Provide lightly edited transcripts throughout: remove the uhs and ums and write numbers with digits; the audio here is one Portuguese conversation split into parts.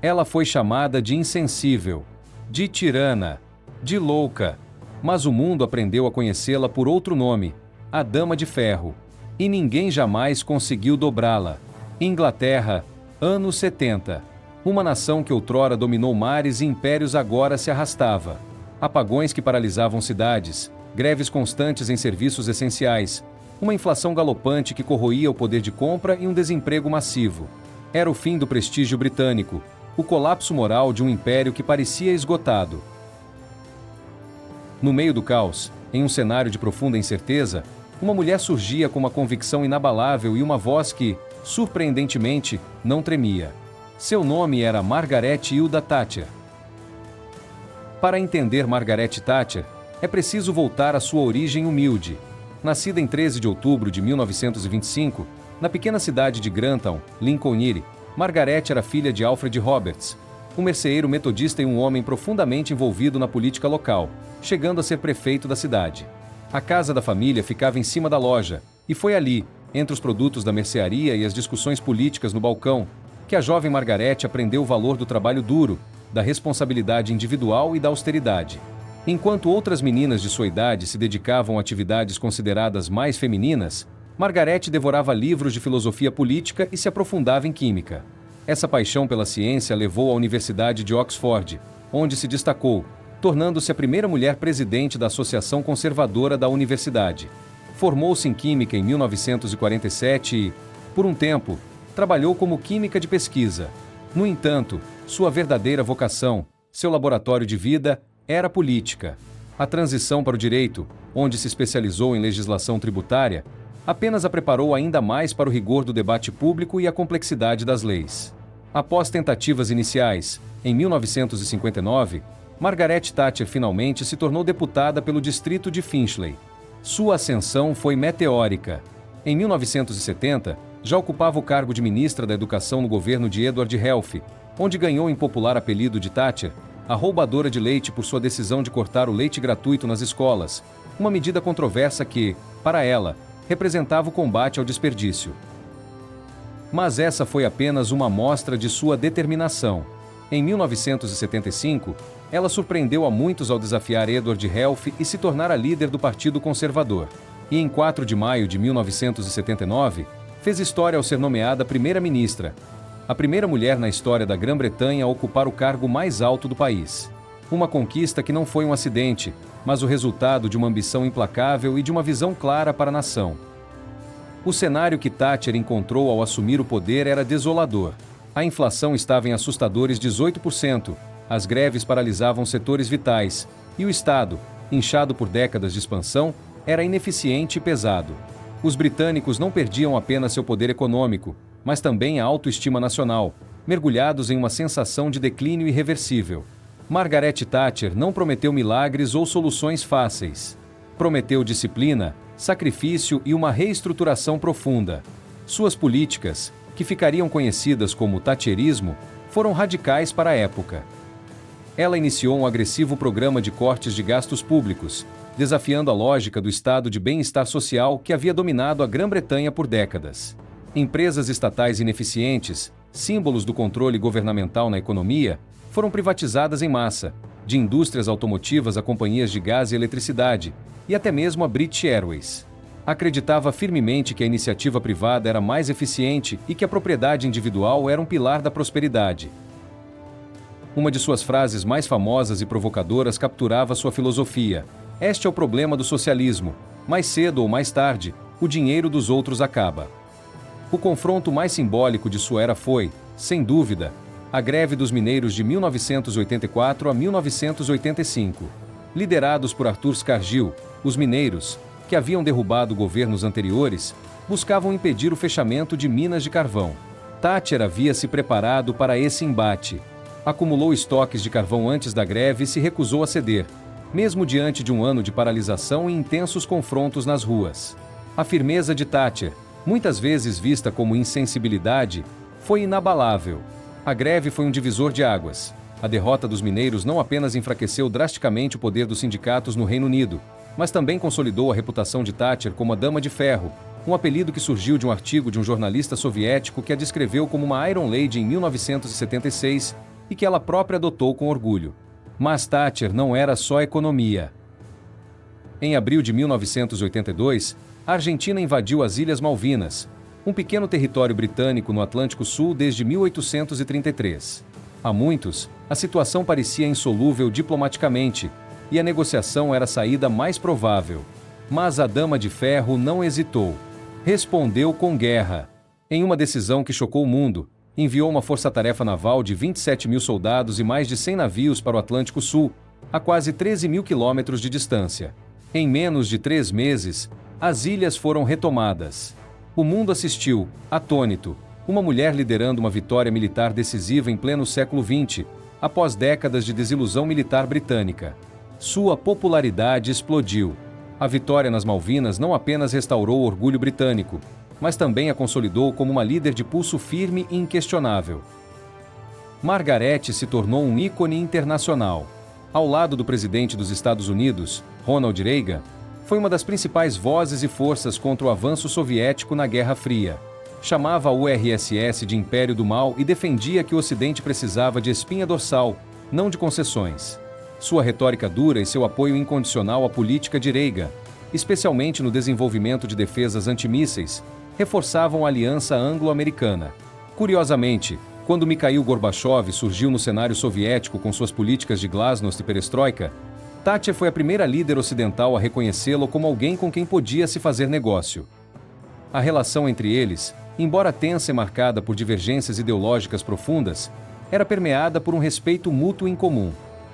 Ela foi chamada de insensível, de tirana, de louca, mas o mundo aprendeu a conhecê-la por outro nome, a Dama de Ferro, e ninguém jamais conseguiu dobrá-la. Inglaterra, anos 70. Uma nação que outrora dominou mares e impérios agora se arrastava. Apagões que paralisavam cidades, greves constantes em serviços essenciais, uma inflação galopante que corroía o poder de compra e um desemprego massivo. Era o fim do prestígio britânico, o colapso moral de um império que parecia esgotado. No meio do caos, em um cenário de profunda incerteza, uma mulher surgia com uma convicção inabalável e uma voz que, surpreendentemente, não tremia. Seu nome era Margaret Hilda Thatcher. Para entender Margaret Thatcher, é preciso voltar à sua origem humilde. Nascida em 13 de outubro de 1925, na pequena cidade de Grantown, Lincolnshire, Margaret era filha de Alfred Roberts, um merceeiro metodista e um homem profundamente envolvido na política local, chegando a ser prefeito da cidade. A casa da família ficava em cima da loja, e foi ali, entre os produtos da mercearia e as discussões políticas no balcão, que a jovem Margaret aprendeu o valor do trabalho duro, da responsabilidade individual e da austeridade. Enquanto outras meninas de sua idade se dedicavam a atividades consideradas mais femininas, Margaret devorava livros de filosofia política e se aprofundava em química. Essa paixão pela ciência levou à Universidade de Oxford, onde se destacou, tornando-se a primeira mulher presidente da Associação Conservadora da Universidade. Formou-se em Química em 1947 e, por um tempo, trabalhou como química de pesquisa. No entanto, sua verdadeira vocação, seu laboratório de vida, era a política. A transição para o direito, onde se especializou em legislação tributária, apenas a preparou ainda mais para o rigor do debate público e a complexidade das leis. Após tentativas iniciais, em 1959, Margaret Thatcher finalmente se tornou deputada pelo distrito de Finchley. Sua ascensão foi meteórica. Em 1970, já ocupava o cargo de ministra da Educação no governo de Edward Heath, onde ganhou o impopular apelido de Thatcher, a roubadora de leite, por sua decisão de cortar o leite gratuito nas escolas, uma medida controversa que, para ela, representava o combate ao desperdício. Mas essa foi apenas uma amostra de sua determinação. Em 1975, ela surpreendeu a muitos ao desafiar Edward Heath e se tornar a líder do Partido Conservador. E em 4 de maio de 1979, fez história ao ser nomeada primeira-ministra, a primeira mulher na história da Grã-Bretanha a ocupar o cargo mais alto do país. Uma conquista que não foi um acidente, mas o resultado de uma ambição implacável e de uma visão clara para a nação. O cenário que Thatcher encontrou ao assumir o poder era desolador. A inflação estava em assustadores 18%, as greves paralisavam setores vitais, e o Estado, inchado por décadas de expansão, era ineficiente e pesado. Os britânicos não perdiam apenas seu poder econômico, mas também a autoestima nacional, mergulhados em uma sensação de declínio irreversível. Margaret Thatcher não prometeu milagres ou soluções fáceis. Prometeu disciplina, sacrifício e uma reestruturação profunda. Suas políticas, que ficariam conhecidas como thatcherismo, foram radicais para a época. Ela iniciou um agressivo programa de cortes de gastos públicos, desafiando a lógica do estado de bem-estar social que havia dominado a Grã-Bretanha por décadas. Empresas estatais ineficientes, símbolos do controle governamental na economia, foram privatizadas em massa, de indústrias automotivas a companhias de gás e eletricidade, e até mesmo a British Airways. Acreditava firmemente que a iniciativa privada era mais eficiente e que a propriedade individual era um pilar da prosperidade. Uma de suas frases mais famosas e provocadoras capturava sua filosofia: "Este é o problema do socialismo. Mais cedo ou mais tarde, o dinheiro dos outros acaba." O confronto mais simbólico de sua era foi, sem dúvida, a greve dos mineiros de 1984 a 1985. Liderados por Arthur Scargill, os mineiros, que haviam derrubado governos anteriores, buscavam impedir o fechamento de minas de carvão. Thatcher havia se preparado para esse embate. Acumulou estoques de carvão antes da greve e se recusou a ceder, mesmo diante de um ano de paralisação e intensos confrontos nas ruas. A firmeza de Thatcher, muitas vezes vista como insensibilidade, foi inabalável. A greve foi um divisor de águas. A derrota dos mineiros não apenas enfraqueceu drasticamente o poder dos sindicatos no Reino Unido, mas também consolidou a reputação de Thatcher como a Dama de Ferro, um apelido que surgiu de um artigo de um jornalista soviético que a descreveu como uma Iron Lady em 1976, e que ela própria adotou com orgulho. Mas Thatcher não era só economia. Em abril de 1982, a Argentina invadiu as Ilhas Malvinas, um pequeno território britânico no Atlântico Sul desde 1833. A muitos, a situação parecia insolúvel diplomaticamente, e a negociação era a saída mais provável. Mas a Dama de Ferro não hesitou. Respondeu com guerra. Em uma decisão que chocou o mundo, enviou uma força-tarefa naval de 27 mil soldados e mais de 100 navios para o Atlântico Sul, a quase 13 mil quilômetros de distância. Em menos de 3 meses, as ilhas foram retomadas. O mundo assistiu, atônito, uma mulher liderando uma vitória militar decisiva em pleno século XX, após décadas de desilusão militar britânica. Sua popularidade explodiu. A vitória nas Malvinas não apenas restaurou o orgulho britânico, mas também a consolidou como uma líder de pulso firme e inquestionável. Margaret se tornou um ícone internacional. Ao lado do presidente dos Estados Unidos, Ronald Reagan, foi uma das principais vozes e forças contra o avanço soviético na Guerra Fria. Chamava a URSS de Império do Mal e defendia que o Ocidente precisava de espinha dorsal, não de concessões. Sua retórica dura e seu apoio incondicional à política de Reagan, especialmente no desenvolvimento de defesas antimísseis, reforçavam a aliança anglo-americana. Curiosamente, quando Mikhail Gorbachev surgiu no cenário soviético com suas políticas de glasnost e perestroika, Thatcher foi a primeira líder ocidental a reconhecê-lo como alguém com quem podia se fazer negócio. A relação entre eles, embora tensa e marcada por divergências ideológicas profundas, era permeada por um respeito mútuo em comum.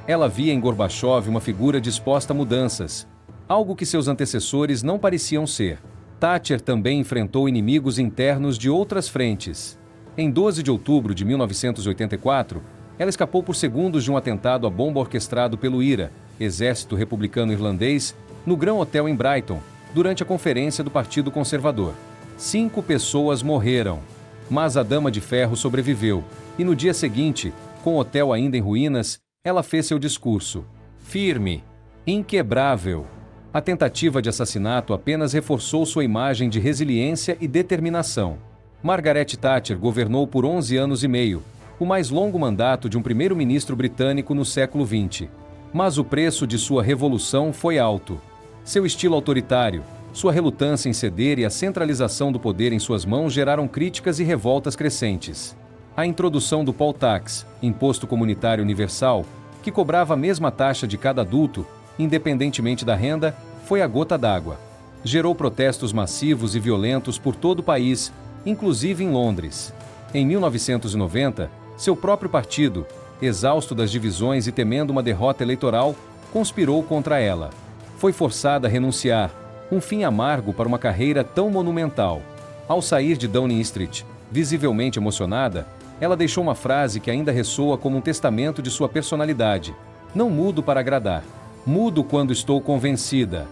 Ela via em Gorbachev uma figura disposta a mudanças, algo que seus antecessores não pareciam ser. Thatcher também enfrentou inimigos internos de outras frentes. Em 12 de outubro de 1984, ela escapou por segundos de um atentado à bomba orquestrado pelo IRA, Exército Republicano Irlandês, no Grand Hotel em Brighton, durante a conferência do Partido Conservador. 5 pessoas morreram, mas a Dama de Ferro sobreviveu, e no dia seguinte, com o hotel ainda em ruínas, ela fez seu discurso. Firme, inquebrável. A tentativa de assassinato apenas reforçou sua imagem de resiliência e determinação. Margaret Thatcher governou por 11 anos e meio, o mais longo mandato de um primeiro-ministro britânico no século XX. Mas o preço de sua revolução foi alto. Seu estilo autoritário, sua relutância em ceder e a centralização do poder em suas mãos geraram críticas e revoltas crescentes. A introdução do poll tax, imposto comunitário universal, que cobrava a mesma taxa de cada adulto, independentemente da renda, foi a gota d'água. Gerou protestos massivos e violentos por todo o país, inclusive em Londres. Em 1990, seu próprio partido, exausto das divisões e temendo uma derrota eleitoral, conspirou contra ela. Foi forçada a renunciar, um fim amargo para uma carreira tão monumental. Ao sair de Downing Street, visivelmente emocionada, ela deixou uma frase que ainda ressoa como um testamento de sua personalidade. Não mudo para agradar. Mudo quando estou convencida.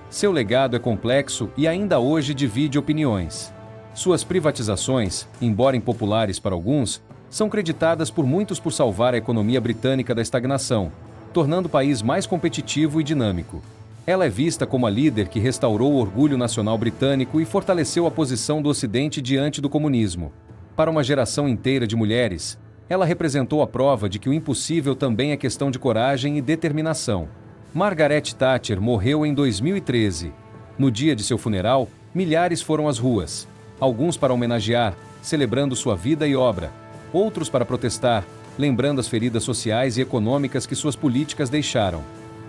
Seu legado é complexo e ainda hoje divide opiniões. Suas privatizações, embora impopulares para alguns, são creditadas por muitos por salvar a economia britânica da estagnação, tornando o país mais competitivo e dinâmico. Ela é vista como a líder que restaurou o orgulho nacional britânico e fortaleceu a posição do Ocidente diante do comunismo. Para uma geração inteira de mulheres, ela representou a prova de que o impossível também é questão de coragem e determinação. Margaret Thatcher morreu em 2013. No dia de seu funeral, milhares foram às ruas. Alguns para homenagear, celebrando sua vida e obra. Outros para protestar, lembrando as feridas sociais e econômicas que suas políticas deixaram.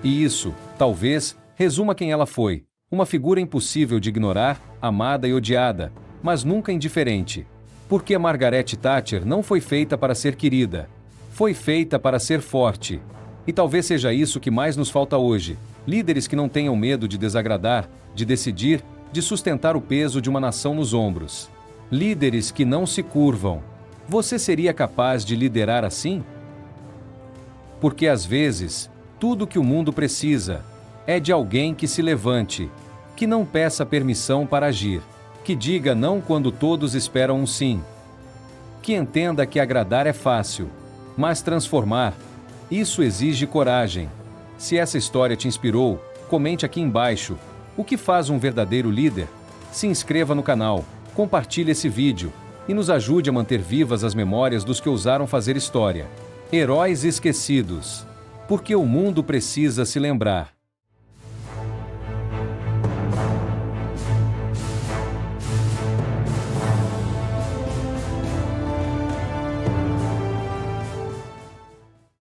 E isso, talvez, resuma quem ela foi. Uma figura impossível de ignorar, amada e odiada, mas nunca indiferente. Porque Margaret Thatcher não foi feita para ser querida. Foi feita para ser forte. E talvez seja isso que mais nos falta hoje. Líderes que não tenham medo de desagradar, de decidir, de sustentar o peso de uma nação nos ombros. Líderes que não se curvam. Você seria capaz de liderar assim? Porque às vezes, tudo que o mundo precisa é de alguém que se levante, que não peça permissão para agir, que diga não quando todos esperam um sim, que entenda que agradar é fácil, mas transformar, isso exige coragem. Se essa história te inspirou, comente aqui embaixo. O que faz um verdadeiro líder? Se inscreva no canal, compartilhe esse vídeo e nos ajude a manter vivas as memórias dos que ousaram fazer história. Heróis esquecidos. Porque o mundo precisa se lembrar.